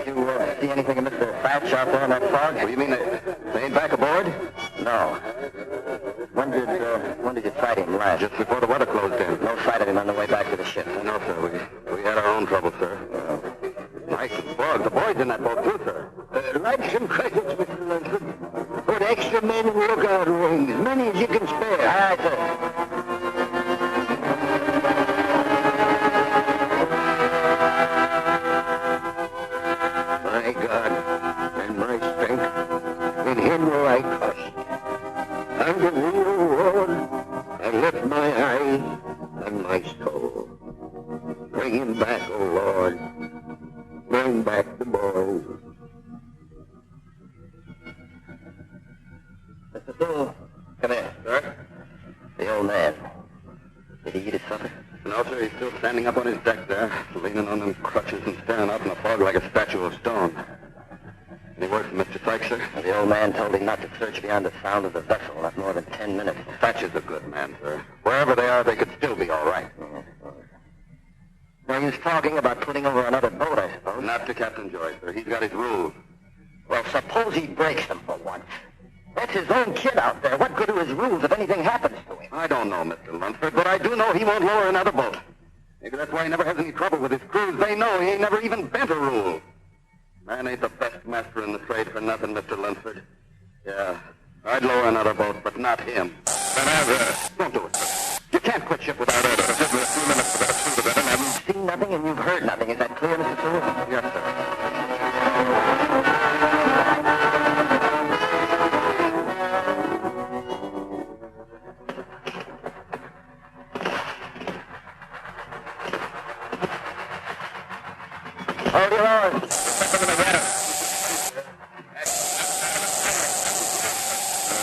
Speaker 4: Did you see anything of Mr. Thatch out there in that fog?
Speaker 5: What do you mean, they ain't back aboard?
Speaker 4: No. When did you sight him last?
Speaker 5: Just before the weather closed in.
Speaker 4: No sight of him on the way back to the ship.
Speaker 5: No, sir, we had our own trouble, sir. Nice and fog. The boys in that boat, too, sir.
Speaker 1: Like some credits, Mr. Lunsford. Put extra men lift my eyes and my soul. Bring him back, O Lord. Bring back the boy.
Speaker 4: Mr. Sewell, come here. Sir? The old man. Did he eat his supper?
Speaker 2: No, sir. He's still standing up on his deck there, leaning on them crutches and staring out in the fog like a statue of stone. Any word from Mr. Sykes, sir?
Speaker 4: The old man told him not to search beyond the sound of the vessel, not more than 10 minutes.
Speaker 2: Thatcher's a good man, sir. Wherever they are, they could still be all right.
Speaker 4: Now, he was talking about putting over another boat, I suppose.
Speaker 2: Not to Captain Joy, sir. He's got his rules.
Speaker 4: Well, suppose he breaks them for once. That's his own kid out there. What good are his rules if anything happens to him?
Speaker 2: I don't know, Mr. Lunsford, but I do know he won't lower another boat. Maybe that's why he never has any trouble with his crews. They know he ain't never even bent a rule. Man ain't the best master in the trade for nothing, Mr. Lunsford. Yeah, I'd lower another boat, but not him. Don't do it, sir. You can't quit ship without order. Just a few minutes for that suit of it, and
Speaker 4: You've seen nothing and you've heard nothing. Is that clear, Mr. Sewell?
Speaker 2: Yes, sir.
Speaker 4: Hold your oars.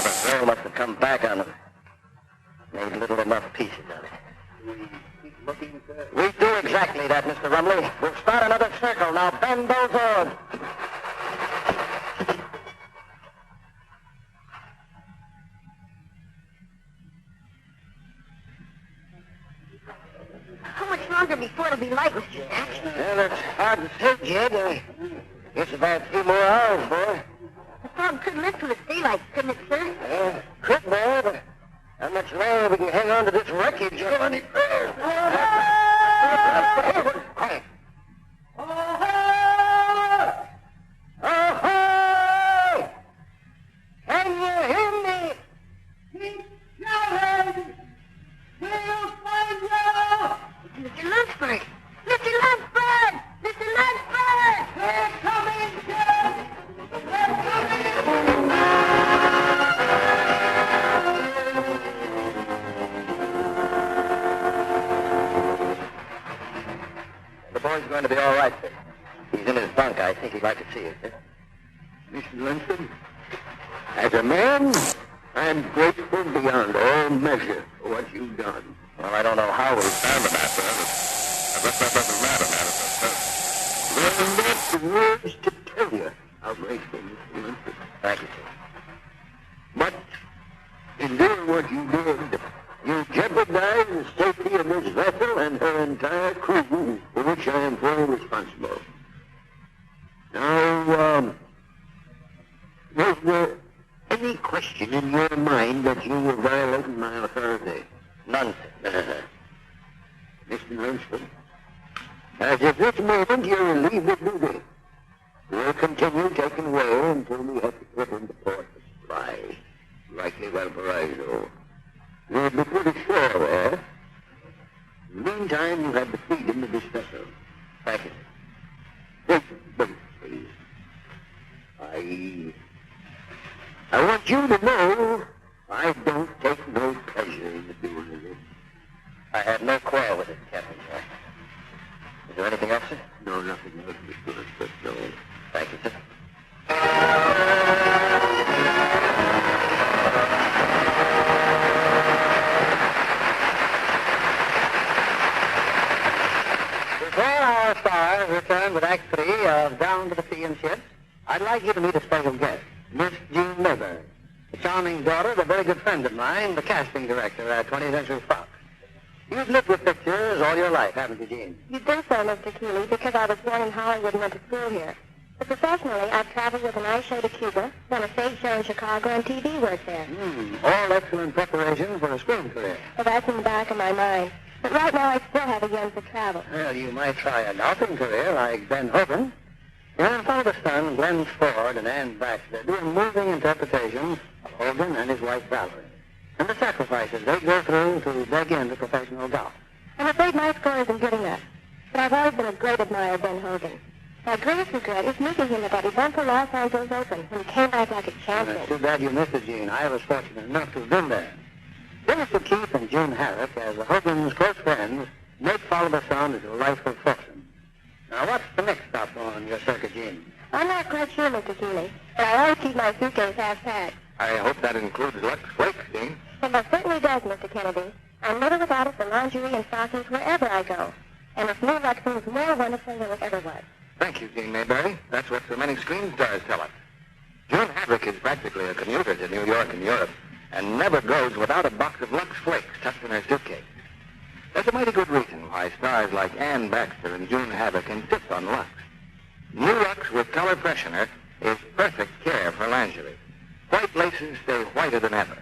Speaker 4: The sail must have come back on them. Made little enough pieces of it. We do exactly that, Mr. Rumley. We'll start another circle. Now bend those oars.
Speaker 3: How much longer before it'll be light, Mr. Thatch?
Speaker 4: Well, that's hard to say, Jed. I guess about 3 more hours, boy.
Speaker 3: The fog could lift till it's daylight, couldn't it, sir?
Speaker 4: Yeah, could, boy, but how much longer we can hang on to this wreckage? Go any further. Quiet. Oh-ho! Can you hear me? Keep shouting! We'll find you!
Speaker 3: Mr. Lunsford! Mr. Lunsford! Mr. Lunsford!
Speaker 4: They're coming, Jed! They're coming! The boy's going to be all right, sir. He's in his bunk. I think he'd like to see you, sir.
Speaker 1: Mr. Lunsford, as a man, I'm grateful beyond all measure for what you've done.
Speaker 4: Well, I don't know how we'll stand
Speaker 2: That doesn't matter, man.
Speaker 1: There are not the words to tell you how grateful, Mr. Lunsford.
Speaker 4: Thank you, sir.
Speaker 1: But in doing what you did, you jeopardized the safety of this vessel and her entire crew, for which I am fully responsible. Now, was there any question in your mind that you were violating my authority?
Speaker 4: None, sir.
Speaker 1: Mr. Lunsford, as of this moment you're relieved of duty. We'll continue taking away until we have to put into port for supplies, likely Valparaiso. You'll be pretty sure there. In the meantime, you have the freedom of this vessel.
Speaker 4: Thank you, sir.
Speaker 1: Wait, please. I want you to know I don't take no pleasure in the doing of this.
Speaker 4: I had no quarrel with it, Captain Joy. Is there anything else, sir?
Speaker 1: No, nothing else, Mr. Lunsford, no.
Speaker 4: Thank you, sir. Before our stars return with Act 3 of Down to the Sea and Ships, I'd like you to meet a special guest, Miss Jean Mayberry, the charming daughter of a very good friend of mine, the casting director at 20th Century Fox. You've lived with pictures all your life, haven't you, Jean?
Speaker 6: You think so, Mr. Keeley, because I was born in Hollywood and went to school here. But professionally, I've traveled with an ice show to Cuba, done a stage show in Chicago, and TV work there.
Speaker 4: All excellent preparation for a screen career.
Speaker 6: Well, that's in the back of my mind. But right now, I still have a yen for travel.
Speaker 4: Well, you might try a golfing career like Ben Hogan. Your father's son, Glenn Ford, and Ann Baxter do moving interpretations of Hogan and his wife, Valerie, and the sacrifices they go through to break into professional golf.
Speaker 6: I'm afraid my score isn't good enough. But I've always been a great admirer of Ben Hogan. My greatest regret is missing him at that event for Los Angeles Open when he came back like a champion.
Speaker 4: Too bad you missed it, Gene. I was fortunate enough to have been there. This
Speaker 2: Mr. Keith and June Harrick, as the Hogan's close friends, make Follow the Sound into a life of fiction. Now, what's the next stop on your circuit, Jean?
Speaker 3: I'm not quite sure, Mr. Keeley, but I always keep my suitcase half-packed.
Speaker 5: I hope that includes Lux Flakes, Dean.
Speaker 3: And that certainly does, Mr. Kennedy. I'm never without it for lingerie and stockings wherever I go. And this new Lux seems more wonderful than it ever was.
Speaker 5: Thank you, Jean Mayberry. That's what so many screen stars tell us. June Havrick is practically a commuter to New York and Europe, and never goes without a box of Lux Flakes tucked in her suitcase. There's a mighty good reason why stars like Ann Baxter and June Havrick insist on Lux. New Lux with color freshener is perfect care for lingerie. White laces stay whiter than ever.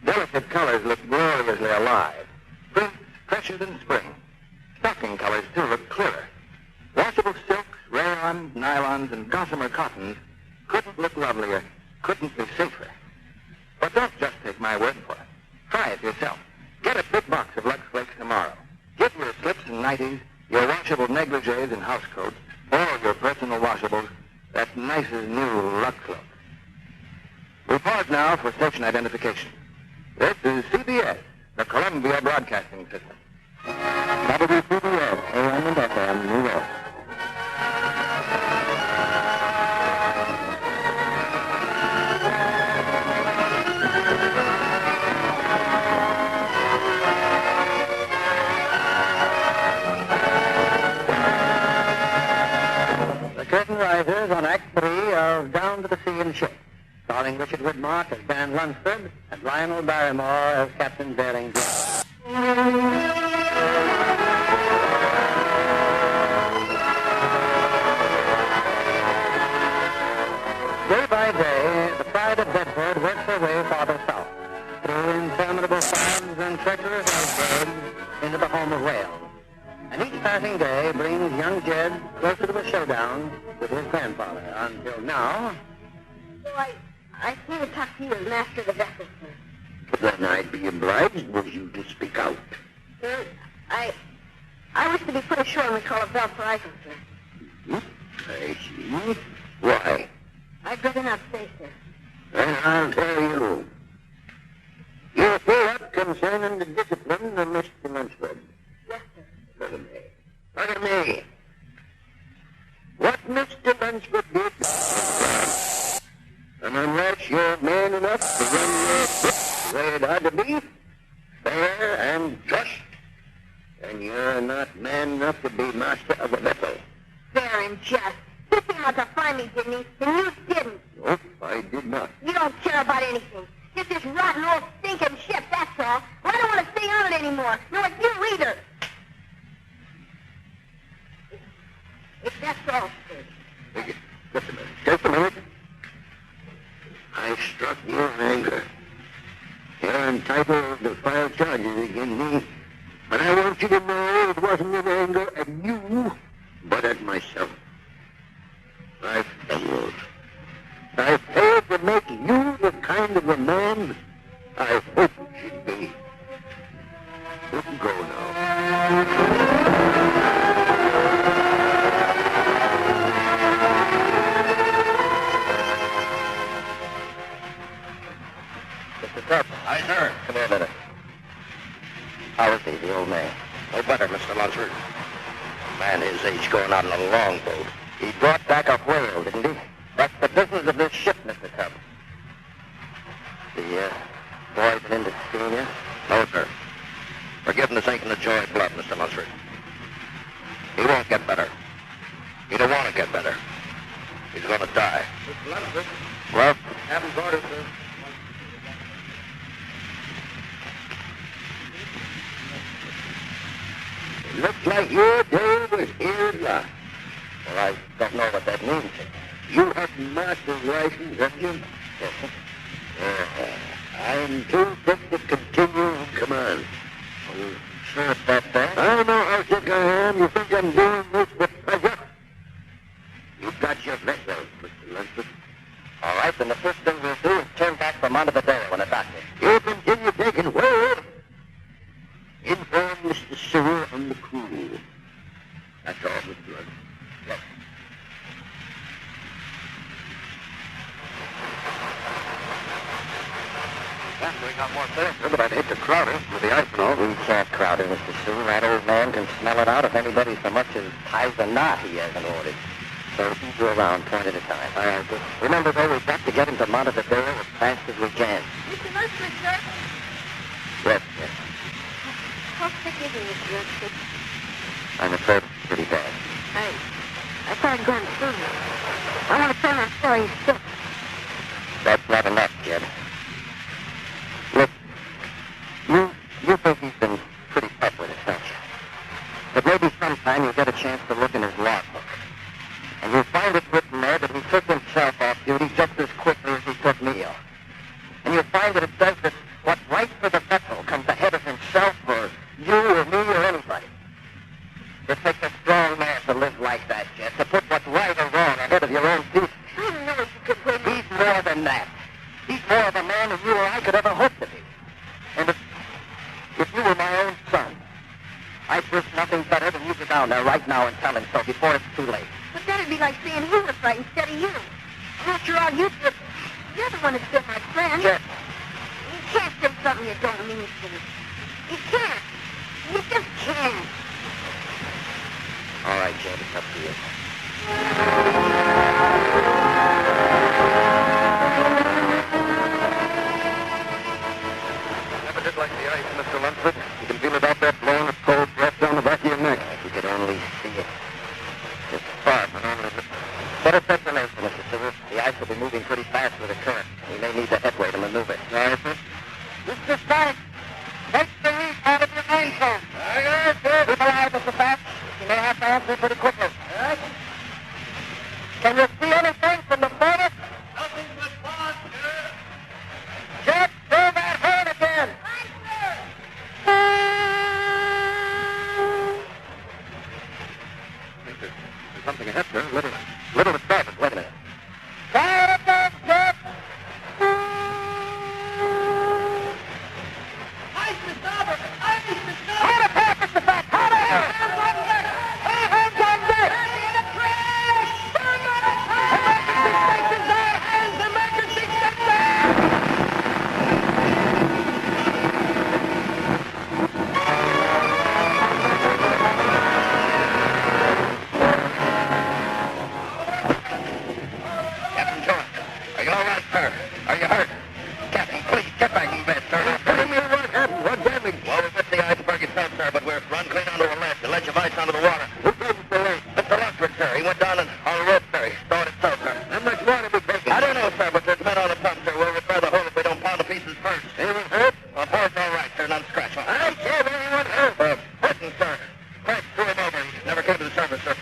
Speaker 5: Delicate colors look gloriously alive. Prints fresher than spring. Stocking colors, too, look clearer. Washable silks, rayons, nylons, and gossamer cottons couldn't look lovelier, couldn't be safer. But don't just take my word for it. Try it yourself. Get a big box of Lux Flakes tomorrow. Give your slips and nighties, your washable negligees and housecoats, all your personal washables, that nicest new Lux look. We pause now for station identification. This is CBS, the Columbia Broadcasting System. WCBS, AM and FM, New York.
Speaker 2: The curtain rises on Act 3 of Down to the Sea and Ship, starring Richard Widmark as Dan Lunsford and Lionel Barrymore as Captain Bering Joy. Day by day, the Pride of Bedford works her way farther south, through interminable farms and treacherous icebergs into the home of Wales. And each passing day brings young Jed closer to a showdown with his grandfather, until now...
Speaker 3: Oh, I came to talk to you as master of the vessel, sir.
Speaker 1: Then I'd be obliged with you to speak out.
Speaker 3: Sir, I wish to be put ashore and we call it Valparaiso, sir.
Speaker 1: I see. Why?
Speaker 3: I'd rather not say, sir.
Speaker 1: Then I'll tell you. You feel up concerning the discipline of Mr. Lunsford.
Speaker 3: Yes, sir.
Speaker 1: Look at me. What Mr. Lunsford did, and unless you're man enough to run your ship the way it ought to be, fair and just, then you're not man enough to be master of a vessel.
Speaker 3: Fair and just. He came out to find me, didn't he? And you didn't.
Speaker 1: Nope, I did not.
Speaker 3: You don't care about anything. Just this rotten old stinking ship, that's all. Well, I don't want to stay on it anymore. Nor you either. If that's all, sir.
Speaker 1: Just a minute. I struck you in anger. You're entitled to file charges against me, but I want you to know it wasn't in anger at you, but at myself. I failed. I failed to make you the kind of a man I hoped you should be. You can go now.
Speaker 5: Aye, sir.
Speaker 4: Come here a minute. How is he, the old man?
Speaker 5: No better, Mr. Lunsford.
Speaker 4: A man his age going out on a longboat. He brought back a whale, didn't he? That's the business of this ship, Mr. Tubb. The boy been into seeing you?
Speaker 5: No, sir. Forgiveness ain't in the Joy blood, Mr. Lunsford. He won't get better. He don't want to get better. He's going to die.
Speaker 1: Mr. Lunsford.
Speaker 5: Well?
Speaker 1: Captain's orders, sir. It looks like your day was here at last.
Speaker 4: Well, I don't know what that means.
Speaker 1: You have the master's license, haven't you?
Speaker 4: Yes, sir.
Speaker 1: I'm too sick to continue in command.
Speaker 4: Are you sure it's that bad?
Speaker 1: I know how sick I am. You think I'm doing this with pleasure? You've got your vessel, Mr. Lunsford.
Speaker 4: All right, then the first thing we'll do is turn back from under the door when it docks us.
Speaker 1: You continue taking whale. Inform Mr. Sewell and the crew. That's all, Mr. Lunsford.
Speaker 4: Yes.
Speaker 5: We got more sail, sir, but I'd hate to crowd her with the ice and all.
Speaker 4: We can't crowd her, Mr. Sewell. That old man can smell it out if anybody so much as ties a knot he hasn't ordered. So ease her around, point at a time. All right, but remember, though, we've got to get him to Montevideo as fast as we can.
Speaker 3: Mr. Luxford, sir.
Speaker 4: Yes, yes.
Speaker 3: How sick is he, Mr. Luxford?
Speaker 4: I'm afraid it's pretty bad.
Speaker 3: I thought I'd go and see him. I want to tell him before he's sick.
Speaker 4: That's not enough, kid. Look, you think he's been pretty tough with us, don't you? But maybe sometime you'll get a chance to look in his logbook. And you'll find it written there that he took himself off duty just as quickly as he took me off. And you'll find that it says that what's right for the vessel comes ahead of himself or you or me or anybody. It takes a strong man to live like that, Jess, to put what's right or wrong ahead of your own duty.
Speaker 3: I don't know if you could win.
Speaker 4: He's more than that. He's more of a man than you or I could ever hope to be. And if you were my own son, I'd wish nothing better than you go down there right now and tell him so before it's too late.
Speaker 3: But that'd be like saying he was right instead of you. After all, you're the one that's been my friend.
Speaker 4: Jess.
Speaker 3: You can't say something you don't mean to. You can't. You just can't.
Speaker 4: All right, Jed, it's up to you.
Speaker 5: Never did like the ice, Mr. Lunsford. You can feel it out there blowing a cold breath down the back of your neck.
Speaker 4: If you could only see it. It's far from over. Set us destination, Mr. Sewell. The ice will be moving pretty fast with the current. We may need the headway to maneuver.
Speaker 5: All right, sir.
Speaker 4: Mr. Stark, take the reef out of your mainsail. Keep alive, Mr. Fat. You may have to answer pretty quickly. All right? Can you see anything from the furnace?
Speaker 5: Nothing but fog, sir.
Speaker 4: Jet, throw that horn again.
Speaker 5: There's something ahead, sir. Little to starboard.
Speaker 4: Wait a minute. Fire again, Jet.
Speaker 5: Ice to starboard! Ice to starboard!
Speaker 4: Hold it back, Mr. Fat. Hold it here.
Speaker 5: Hands on deck!
Speaker 4: Hands on deck.
Speaker 5: In a crash! Emergency stations there! Hands! Emergency stations!
Speaker 1: Captain Joy, are you all right, sir? Are you hurt? Captain, please, get back in bed, sir. What do you mean, what happened? What damage? Well, we missed the iceberg itself, sir, but we're run clean onto a ledge of ice onto the water. Who told us the ledge? Mr. Luxford, sir. He went down on a rope, sir. He stowed it so, sir. How much water we taking? I don't know, sir, but there's men on the pump, sir. We'll repair the hole if we don't pound the pieces first. Anyone hurt? Well, boy's all right, sir. Not a scratch on. I can't anyone hurt. Hurting, sir. Crash threw him over. He never came to the surface, sir.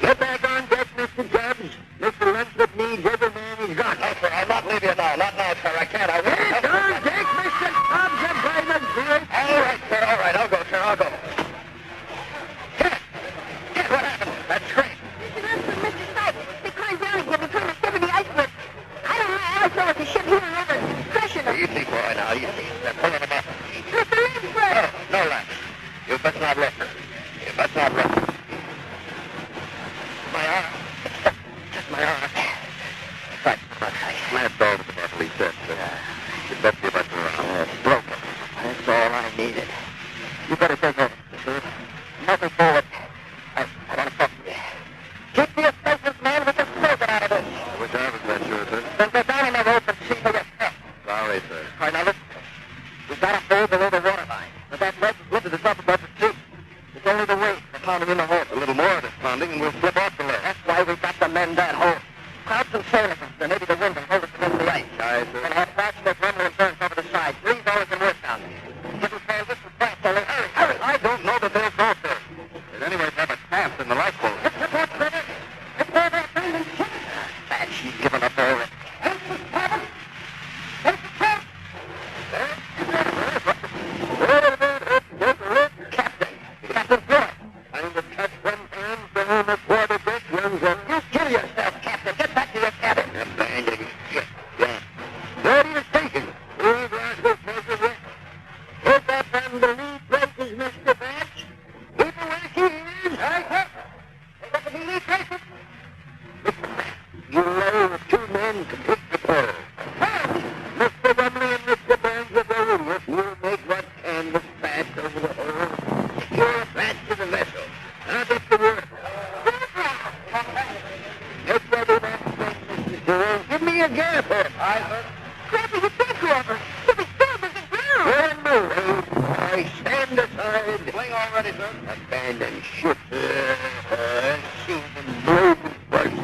Speaker 1: Get back on deck, Mr. Tubbs. Mr. Lunsford needs every man he's got. No, sir, I'll not leave you now. Not now, sir. I can't. I won't. Get on deck, Mr. Tubbs, and by the great... All right, sir. All right. I'll go, sir. I'll go. Get what happened? That's great.
Speaker 3: Mr. Luxford, Mr. Stipe, they climbed down again between the ship and the iceberg. I don't know. I saw the ship here and over, crushing them.
Speaker 1: Easy, boy, now. Easy. They're pulling him up.
Speaker 3: Mr. Luxford!
Speaker 1: No, Lance. You best not look. You best not look. My arm. Just my arm. Right.
Speaker 5: Smashed all the bottle, he said, sir. You best give us around.
Speaker 4: It's broken. That's all I needed. You better take over, Mr. Sewell. Nothing forward. I want to talk to you. Keep the asbestos, man. We just broke it out of this.
Speaker 5: I wish I was that sure, sir.
Speaker 4: Then go down in the rope and see for yourself.
Speaker 5: Sorry, sir.
Speaker 4: All right, now listen. We've got a hole below the waterline. But that ledge is lifted us up above the sea. It's only the weight for pounding in the hole.
Speaker 5: A little more of this pounding and we'll slip off the ledge.
Speaker 4: That's why we've got to mend that hole. Crowd some sailors and maybe the wind will hold us against the ice.
Speaker 5: Aye, sir.
Speaker 4: And have fast that rumble and burns over the side. Breeze always can work down there. Give them sail just as fast, so hurry, hurry.
Speaker 5: I don't know that they'll go, sir. They'd anyways have a chance in the lifeboat.
Speaker 4: It's the boat, brother. It's where they're bringing ship. Bad, she's given up already. There's the cabin. There's the trap. Captain Bering.
Speaker 1: I'm the catch one hand down the quarter deck, young gentleman.
Speaker 4: You kill yourself, Captain. Get back to your cabin.
Speaker 1: I'm banging. Yeah. Where are you thinking? We've lost this man
Speaker 5: all ready, sir.
Speaker 1: Abandon ship. See them blow first.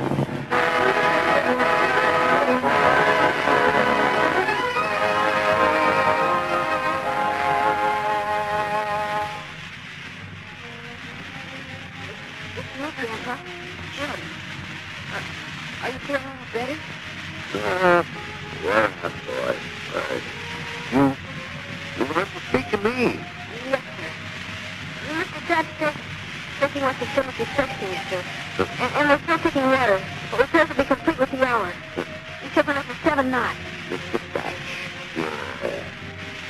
Speaker 3: It's me, Grandpa. Sure. Are you feeling better?
Speaker 1: Yeah, boy. You want to speak to me?
Speaker 3: Yes, sir. Mr. Dad says he wants to finish his sections, sir. And they're still taking water. But we're supposed to be complete with the hour. He's shipping us for 7 knots.
Speaker 1: Mr. Thatch. Yeah.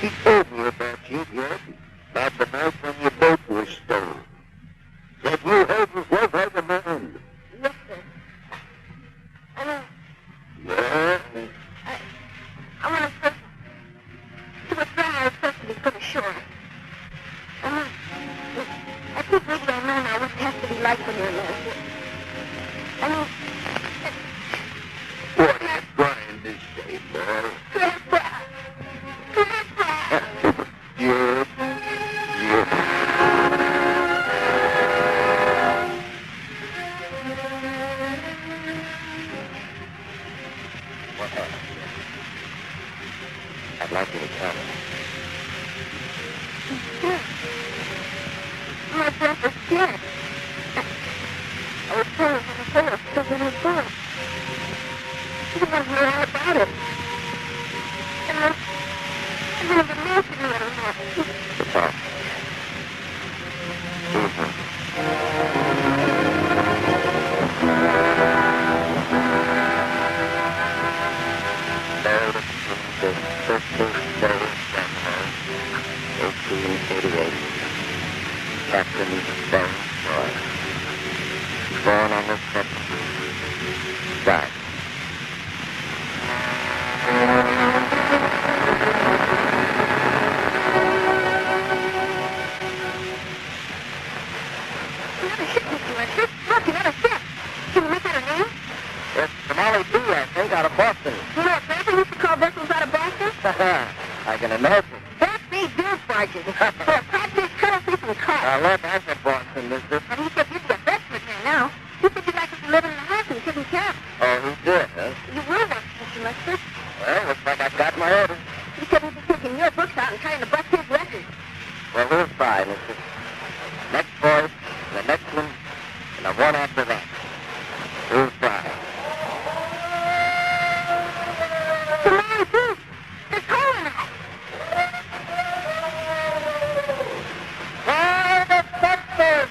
Speaker 1: He told me about you, yeah? About the night when your boat was stolen. Said you held yourself like a man.
Speaker 3: Yes, sir. I mean,
Speaker 1: Yeah?
Speaker 3: I want to say to withdraw our supposed to be put ashore. I think maybe I know now what it has to be like when you're alone. I mean,
Speaker 1: What are you trying to say, boy?
Speaker 3: Grandpa! Grandpa!
Speaker 1: Yeah.
Speaker 4: What happened? I'd like you to tell me.
Speaker 3: My breath was dead. I was told in the forest, stuck in his boat. He didn't know all about it. And then the master knew it or not.
Speaker 4: It's all. Captain Bering Joy, born on the ship, died.
Speaker 3: Another ship, Mr. Lester. Look, another ship. Can you make out her name?
Speaker 4: It's Somali B, I think, out of Boston.
Speaker 3: You know what Grandpa used to call vessels out of Boston?
Speaker 4: I can imagine.
Speaker 3: That's these bilge barges. For a practice cuttlefish and cod.
Speaker 4: Look, I'm from Boston, mister.
Speaker 3: And he said you'd be a Bedford man now. He said you'd like us to live in the house and taking care of.
Speaker 4: Oh, he did, huh?
Speaker 3: You will once, Mr. Lester.
Speaker 4: Well, looks like I've got my orders.
Speaker 3: He said he'd be taking your books out and trying to bust his records.
Speaker 4: Well, we'll try, mister. Next voyage, the next one, and the one after that. We'll try.
Speaker 3: The man too. They're calling us.
Speaker 4: Private sector,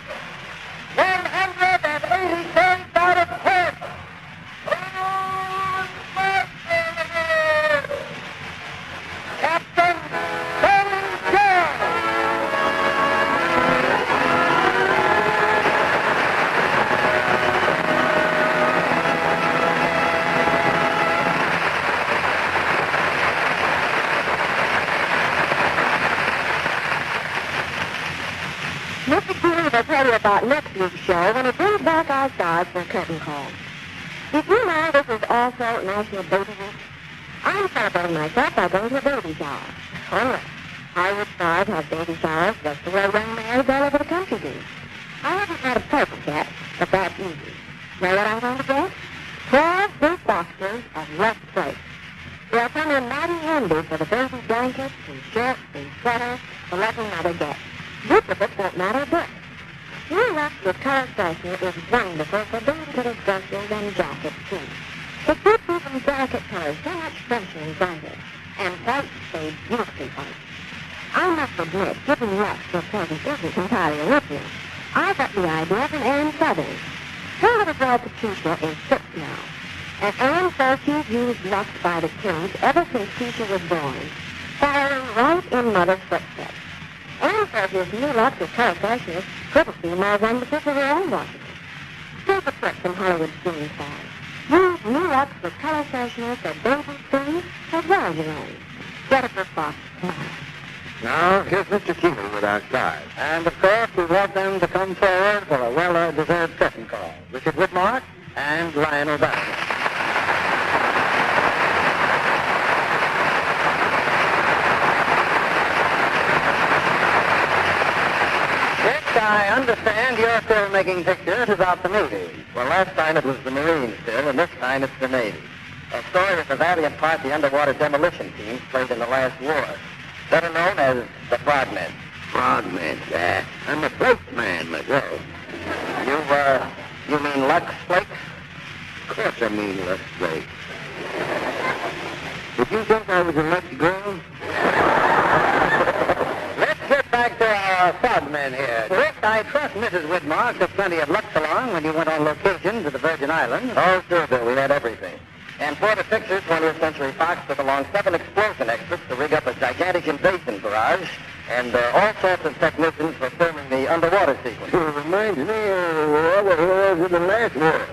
Speaker 4: 180 days out of port. Captain Bering Joy.
Speaker 6: Mr. Keeley will tell you about next week's show when he brings back our stars for curtain call. Did you know this is also National Baby Week? I'm celebrating myself by going to a baby shower. Oh, yes. Hollywood stars have baby showers just the way young males all over the country do. I haven't had a purpose yet, but that's easy. Know what I'm going to get? 12 big boxes of Lux Flakes. They'll come in mighty handy for the baby blankets and shirts and sweaters to let them mother get. Duplicates won't matter a bit. New Lux with color freshener is wonderful for baby dresses and jackets, too. It keeps even delicate colors so much fresher and brighter, and white stays beautifully white. I must admit, giving Lux for a present isn't entirely original. I got the idea from Ann Southern. Her little girl Patricia is 6 now, and Ann says she's used Lux by the kids ever since Keisha was born, following right in Mother's footsteps. Ann says his new Lux with color freshness couldn't be more wonderful for her own washing. Here's a trick from Hollywood screen stars. Use new Lux with color freshener for baby screens as well as your own. Jennifer Fox smiles.
Speaker 5: Now, here's Mr. Keeley with our stars.
Speaker 4: And, of course, we want them to come forward for a well-deserved curtain call. Richard Widmark and Lionel Barrymore.
Speaker 2: I understand you're still making pictures about the Navy.
Speaker 4: Well, last time it was the Marines still, and this time it's the Navy. A story of the valiant part the underwater demolition teams played in the last war. Better known as the Frogmen.
Speaker 1: Frogmen, I'm a flakesman myself.
Speaker 4: You mean Lux Flakes?
Speaker 1: Of course I mean Lux Flakes. Did you think I was a Lux girl?
Speaker 2: Let's get back to our frogmen here. Rick, I trust Mrs. Widmark took plenty of Lux along when you went on location to the Virgin Islands.
Speaker 4: Oh, sure, Bill. We had everything. And for the picture, 20th Century Fox took along 7 explosion experts to rig up a gigantic invasion barrage and all sorts of technicians for filming the underwater sequence.
Speaker 1: It reminds me of all the heroes of the last war.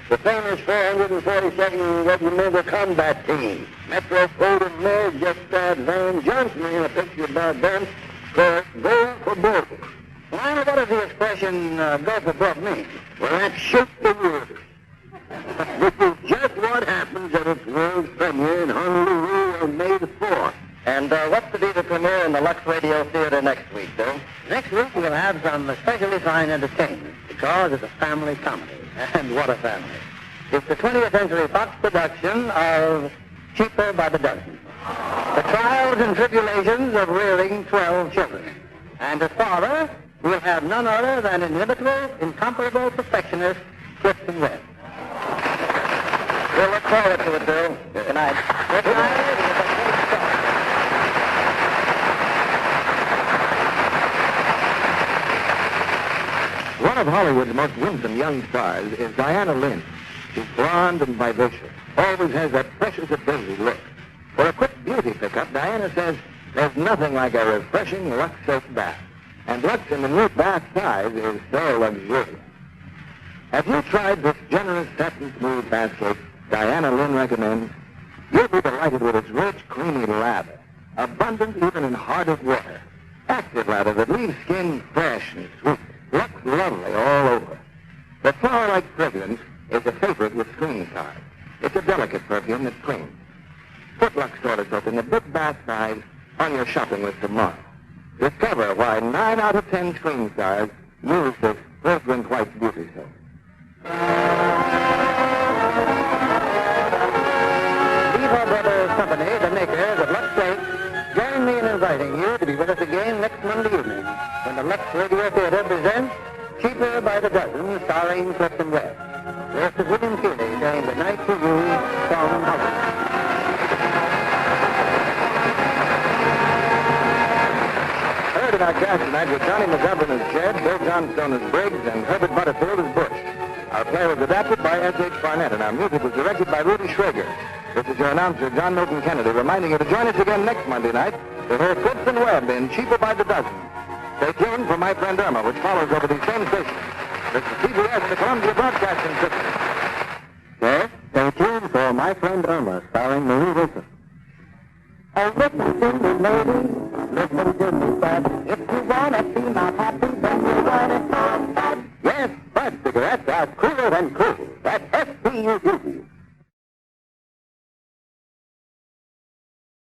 Speaker 1: The famous 442nd Regimental Combat Team. Metro Golden Mayor just starred Van Johnson in a picture about them called Go for Broke.
Speaker 2: Well, what does the expression go for broke mean?
Speaker 1: Well, that shoot the world. This is just what happens at its world premiere in Honolulu on May the 4th.
Speaker 4: And what's to be the premiere in the Lux Radio Theatre next week, Bill?
Speaker 2: Next week we'll have some especially fine entertainment because it's a family comedy. And what a family. It's the 20th Century Fox production of Cheaper by the Dozen. The trials and tribulations of rearing 12 children. And as father, we'll have none other than inimitable, incomparable perfectionist Clifton Webb.
Speaker 4: We'll look forward to it, Bill. Good night.
Speaker 2: Good night.
Speaker 5: One of Hollywood's most winsome young stars is Diana Lynn. She's blonde and vivacious, always has that precious ability look. For a quick beauty pickup, Diana says there's nothing like a refreshing Lux soap bath. And Lux in the new bath size is so luxurious. Have you tried this generous satin smooth bath soap Diana Lynn recommends? You'll be delighted with its rich, creamy lather, abundant even in hardest water. Active lather that leaves skin fresh and sweet. Looks lovely all over. The flower-like fragrance is a favorite with screen stars. It's a delicate perfume that clings. Put Lux toilet soap in the big bath size on your shopping list tomorrow. Discover why 9 out of 10 screen stars use this fragrant white beauty soap.
Speaker 2: Viva Brothers Company, the makers of Lux Flakes, join me in inviting you to be with us again next Monday evening when the Lux Radio Theatre presents Cheaper by the Dozen, starring Clifton Webb. This is William Keeley saying good night to you from Hollywood.
Speaker 5: Heard in our cast tonight with Johnny McGovern as Jed, Bill Johnstone as Briggs, and Herbert Butterfield as Bush. Our play was adapted by S.H. Barnett, and our music was directed by Rudy Schrager. This is your announcer, John Milton Kennedy, reminding you to join us again next Monday night to hear Clifton Webb in Cheaper by the Dozen. Stay tuned for My Friend Irma, which follows over these same stations. This is CBS, the Columbia Broadcasting System.
Speaker 2: Yes, stay tuned for My Friend Irma, starring Marie Wilson. Oh, listen to me, lady. Listen to me, bud. If you want to be my happy, then you want it from bud.
Speaker 5: Yes, Bud cigarettes are cooler than cool. That's S-P-U-D.